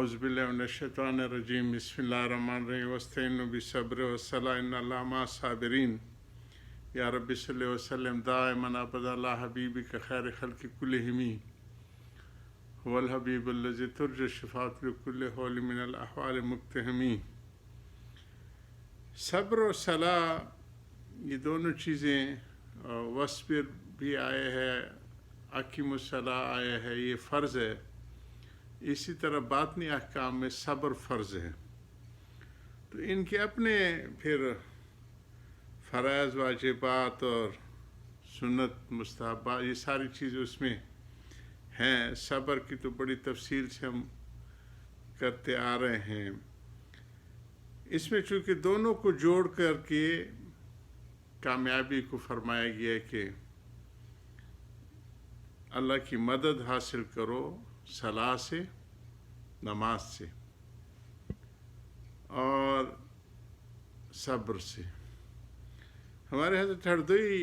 أعوذ بالله من الشيطان الرجيم بسم الله الرحمن الرحيم واستعينوا بالصبر والصلاة إن الله مع الصابرين يا رب صل وسلم دائما أبدا على حبيبك خير خلق كلهم هو الحبيب الذي ترجى الشفاعة لكل حول من الأحوال مقتحمين. صبر و صلاح یہ دونوں چیزیں وصبر بھی آئے ہے، اقیم الصلاۃ آیا ہے، یہ فرض ہے. اسی طرح باطنی احکام میں صبر فرض ہے. تو ان کے اپنے پھر فرائض واجبات اور سنت مستحبات یہ ساری چیزیں اس میں ہیں. صبر کی تو بڑی تفصیل سے ہم کرتے آ رہے ہیں. اس میں چونکہ دونوں کو جوڑ کر کے کامیابی کو فرمایا گیا ہے کہ اللہ کی مدد حاصل کرو صلاح سے، نماز سے اور صبر سے. ہمارے حضرت ہردوئی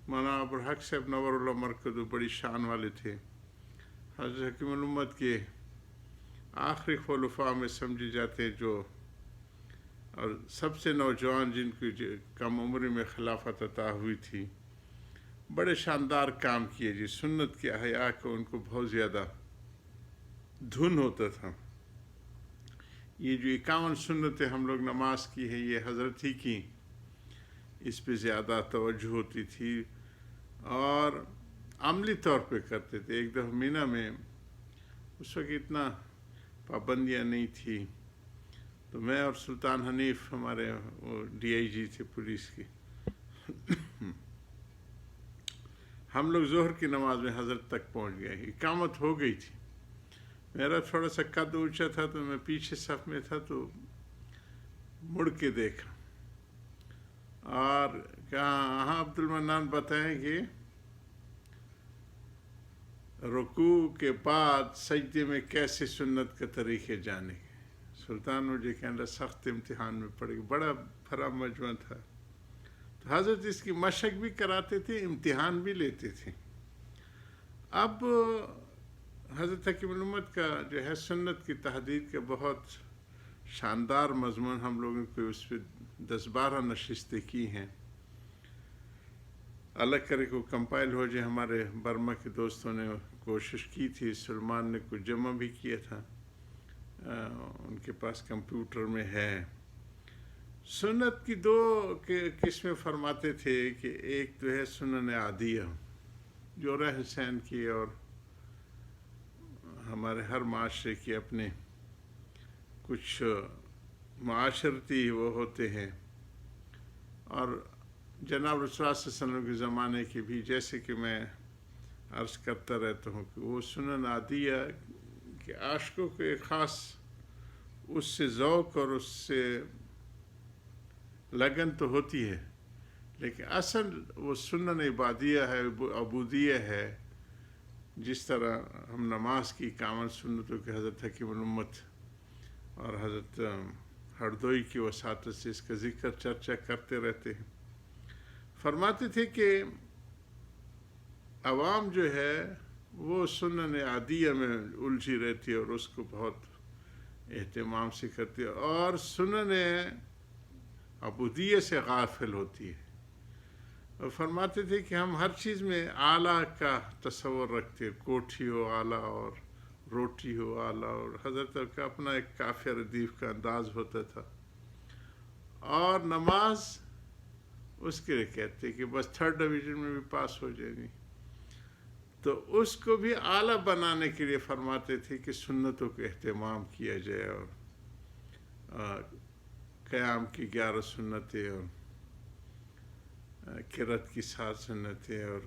مولانا ابوالحق صاحب نور اللہ مرکز بڑی شان والے تھے. حضرت حکیم الامت کے آخری خلفاء میں سمجھے جاتے ہیں، جو اور سب سے نوجوان جن کی کم عمری میں خلافت عطا ہوئی تھی. بڑے شاندار کام کیے جی. سنت کے احیاء کو ان کو بہت زیادہ دھن ہوتا تھا. یہ جو 51 سنتیں ہم لوگ نماز کی ہے یہ حضرت ہی کی، اس پہ زیادہ توجہ ہوتی تھی اور عملی طور پہ کرتے تھے. ایک دفعہ مینا میں اس وقت اتنا پابندیاں نہیں تھی، تو میں اور سلطان حنیف ہمارے وہ ڈی آئی جی تھے پولیس کے، ہم لوگ ظہر کی نماز میں حضرت تک پہنچ گئے. اقامت ہو گئی تھی. میرا تھوڑا سا قد اونچا تھا تو میں پیچھے صف میں تھا، تو مڑ کے دیکھا اور کہا ہاں عبد المنان بتائیں کہ رکوع کے بعد سجدے میں کیسے سنت کے طریقے جانے گے. سلطان مجھے کہنا سخت امتحان میں پڑے گا. بڑا بھرا مجمع تھا، تو حضرت اس کی مشق بھی کراتے تھے، امتحان بھی لیتے تھے. اب حضرت حکیم الامت کا جو ہے سنت کی تحدید کا بہت شاندار مضمون ہم لوگوں کو اس پہ 10-12 نشستیں کی ہیں. اللہ کرے کو کمپائل ہو جائے. ہمارے برما کے دوستوں نے کوشش کی تھی، سلمان نے کچھ جمع بھی کیا تھا، ان کے پاس کمپیوٹر میں ہے. سنت کی 2 قسمیں فرماتے تھے کہ ایک تو ہے سنن عادیہ جو رہ حسین کی اور ہمارے ہر معاشرے کے اپنے کچھ معاشرتی وہ ہوتے ہیں، اور جناب رسول اللہ صلی اللہ علیہ وسلم کے زمانے کے بھی، جیسے کہ میں عرض کرتا رہتا ہوں کہ وہ سنن عادیہ کہ عاشقوں کو ایک خاص اس سے ذوق اور اس سے لگن تو ہوتی ہے، لیکن اصل وہ سنن عبادیہ ہے، عبودیہ ہے. جس طرح ہم نماز کی کامل سنتوں کے حضرت حکیم الامت اور حضرت ہردوئی کی وساطت سے اس کا ذکر چرچا کرتے رہتے ہیں. فرماتے تھے کہ عوام جو ہے وہ سنن عادیہ میں الجھی رہتی ہے اور اس کو بہت اہتمام سے کرتی ہے، اور سنن عبودیہ سے غافل ہوتی ہے. اور فرماتے تھے کہ ہم ہر چیز میں اعلیٰ کا تصور رکھتے ہیں، کوٹھی ہو اعلیٰ اور روٹی ہو اعلیٰ، اور حضرت کا اپنا ایک کافیہ ردیف کا انداز ہوتا تھا. اور نماز اس کے لیے کہتے کہ بس 3rd ڈویژن میں بھی پاس ہو جائے گی. تو اس کو بھی اعلیٰ بنانے کے لیے فرماتے تھے کہ سنتوں کا اہتمام کیا جائے، اور قیام کی 11 سنتیں اور قرات کی 7 سنتیں اور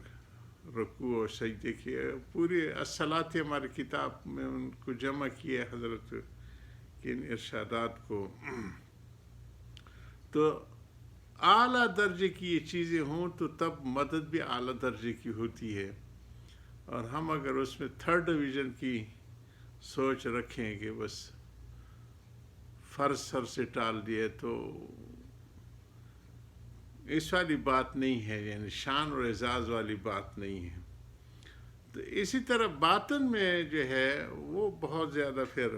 رکوع اور سجدے کی پوری الصلاۃ ہماری کتاب میں ان کو جمع کیا حضرت کے ان ارشادات کو. تو اعلیٰ درجے کی یہ چیزیں ہوں تو تب مدد بھی اعلیٰ درجے کی ہوتی ہے. اور ہم اگر اس میں 3rd ڈویژن کی سوچ رکھیں کہ بس فرض سر سے ٹال دیے، تو اس والی بات نہیں ہے، یعنی شان اور اعزاز والی بات نہیں ہے. تو اسی طرح باطن میں جو ہے وہ بہت زیادہ پھر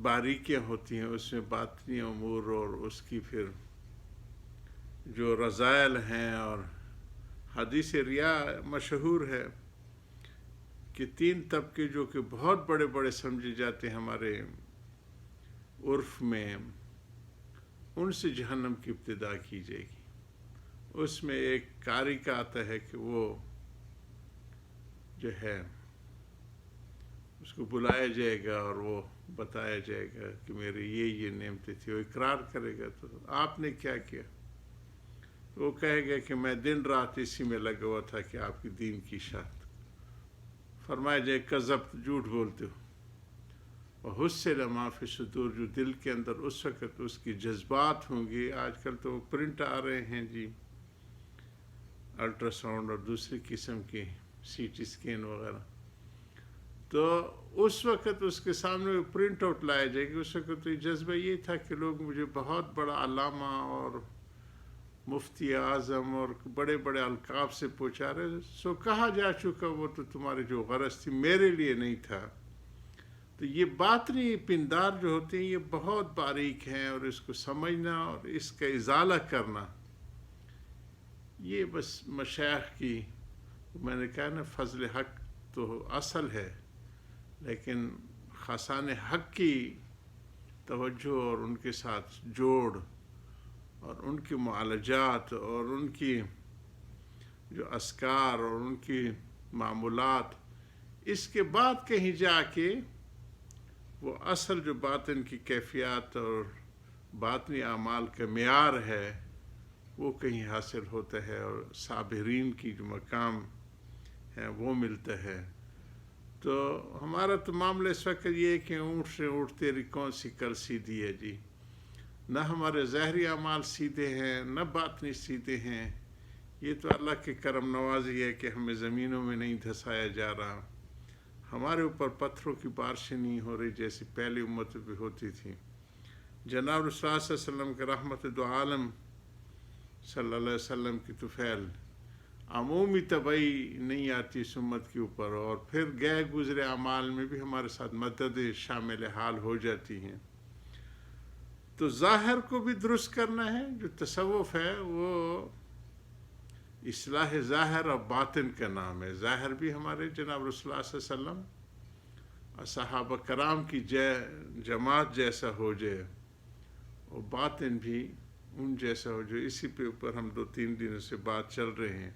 باریکیاں ہوتی ہیں اس میں باطنی امور اور اس کی پھر جو رذائل ہیں. اور حدیث ریا مشہور ہے کہ 3 طبقے جو کہ بہت بڑے بڑے سمجھے جاتے ہیں ہمارے عرف میں، ان سے جہنم کی ابتدا کی جائے گی. اس میں ایک قاری کا آتا ہے کہ وہ جو ہے اس کو بلایا جائے گا اور وہ بتایا جائے گا کہ میرے یہ نعمتیں تھی. وہ اقرار کرے گا تو آپ نے کیا کیا؟ وہ کہے گا کہ میں دن رات اسی میں لگا ہوا تھا کہ آپ کی دین کی اشاعت. فرمایا جائے کذبت، جھوٹ بولتے ہو. وحصل ما فی الصدور، جو دل کے اندر اس وقت اس کی جذبات ہوں گے. آج کل تو پرنٹ آ رہے ہیں جی، الٹرا ساؤنڈ اور دوسری قسم کی سی ٹی اسکین وغیرہ. تو اس وقت اس کے سامنے پرنٹ آؤٹ لایا جائے گا. اس وقت تو جذبہ یہ تھا کہ لوگ مجھے بہت بڑا علامہ اور مفتی اعظم اور بڑے بڑے القاب سے پہنچا رہے. سو کہا جا چکا وہ تو تمہاری جو غرض تھی میرے لیے نہیں تھا. تو یہ باطنی پندار جو ہوتے ہیں یہ بہت باریک ہیں، اور اس کو سمجھنا اور اس کا ازالہ کرنا یہ بس مشائخ کی، میں نے کہا نا فضل حق تو اصل ہے، لیکن خاصان حق کی توجہ اور ان کے ساتھ جوڑ اور ان کی معالجات اور ان کی جو اذکار اور ان کی معمولات، اس کے بعد کہیں جا کے وہ اصل جو باطن کی کیفیات اور باطنی اعمال کا معیار ہے وہ کہیں حاصل ہوتا ہے، اور صابرین کی جو مقام ہے وہ ملتا ہے. تو ہمارا تو معاملہ اس وقت یہ ہے کہ اونٹ سے اونٹ تیری کون سی کل سیدھی ہے جی. نہ ہمارے ظاہری اعمال سیدھے ہیں نہ باطنی سیدھے ہیں. یہ تو اللہ کی کرم نوازی ہے کہ ہمیں زمینوں میں نہیں دھسایا جا رہا، ہمارے اوپر پتھروں کی بارشیں نہیں ہو رہی جیسی پہلی امتوں پہ ہوتی تھی. جناب رسول اللہ صلی اللہ علیہ وسلم کے رحمت دو عالم صلی اللہ علیہ وسلم کی طفیل عمومی تباہی نہیں آتی اس امت کے اوپر، اور پھر گئے گزرے اعمال میں بھی ہمارے ساتھ مدد شامل حال ہو جاتی ہیں. تو ظاہر کو بھی درست کرنا ہے. جو تصوف ہے وہ اصلاح ظاہر اور باطن کا نام ہے. ظاہر بھی ہمارے جناب رسول اللہ صلی اللہ علیہ وسلم اور صحابہ کرام کی جماعت جیسا ہو جائے، اور باطن بھی ان جیسا ہو جو اسی پہ اوپر ہم 2-3 دنوں سے بات چل رہے ہیں.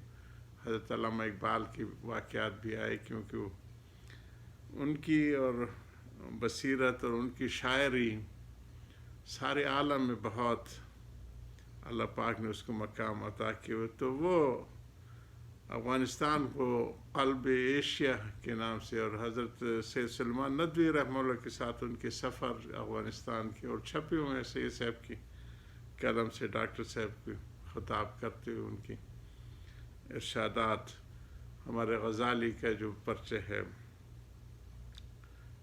حضرت علامہ اقبال کی واقعات بھی آئے، کیونکہ وہ ان کی اور بصیرت اور ان کی شاعری سارے عالم میں بہت اللہ پاک نے اس کو مقام عطا کیا. تو وہ افغانستان کو قلب ایشیا کے نام سے، اور حضرت سید سلمان ندوی رحمہ اللہ کے ساتھ ان کے سفر افغانستان کے، اور چھپے ہوئے ہیں سید صاحب کی قلم سے ڈاکٹر صاحب کو خطاب کرتے ہوئے ان کی ارشادات. ہمارے غزالی کا جو پرچہ ہے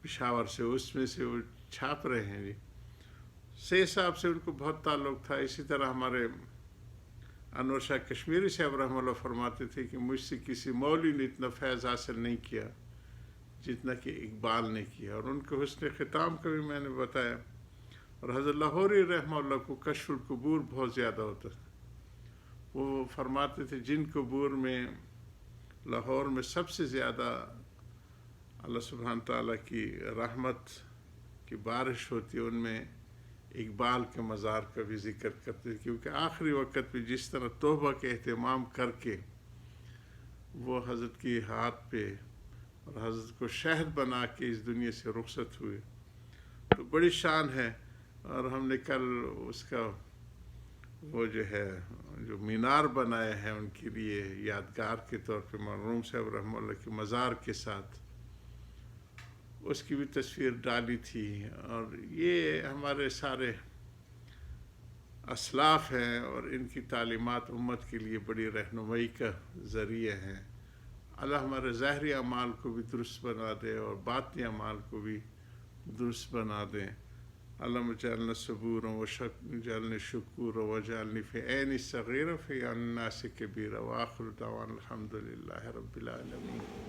پشاور سے، اس میں سے وہ چھاپ رہے ہیں جی. سید صاحب سے ان کو بہت تعلق تھا. اسی طرح ہمارے انور شاہ کشمیری صاحب رحمہ اللہ فرماتے تھے کہ مجھ سے کسی مولوی نے اتنا فیض حاصل نہیں کیا جتنا کہ اقبال نے کیا. اور ان کو حسن ختام کا بھی میں نے بتایا. اور حضرت لاہوری رحمہ اللہ کو کشف القبور بہت زیادہ ہوتا تھا. وہ فرماتے تھے جن قبور میں لاہور میں سب سے زیادہ اللہ سبحانہ تعالیٰ کی رحمت کی بارش ہوتی ہے، ان میں اقبال کے مزار کا بھی ذکر کرتے تھے، کیونکہ آخری وقت پہ جس طرح توبہ کے اہتمام کر کے وہ حضرت کی ہاتھ پہ اور حضرت کو شہد بنا کے اس دنیا سے رخصت ہوئے. تو بڑی شان ہے. اور ہم نے کل اس کا وہ جو ہے جو مینار بنایا ہے ان کے لیے یادگار کے طور پہ مرحوم صاحب رحمہ اللہ کے مزار کے ساتھ، اس کی بھی تصویر ڈالی تھی. اور یہ ہمارے سارے اسلاف ہیں، اور ان کی تعلیمات امت کے لیے بڑی رہنمائی کا ذریعہ ہیں. اللہ ہمارے ظاہری اعمال کو بھی درست بنا دے اور باطنی اعمال کو بھی درست بنا دیں. اللہم اجعلنا صبورا وجعلنی شکورا وجعلنی فی عینی صغیرا فی الناس کبیرا. وآخر دعوانا الحمد للہ رب العالمین.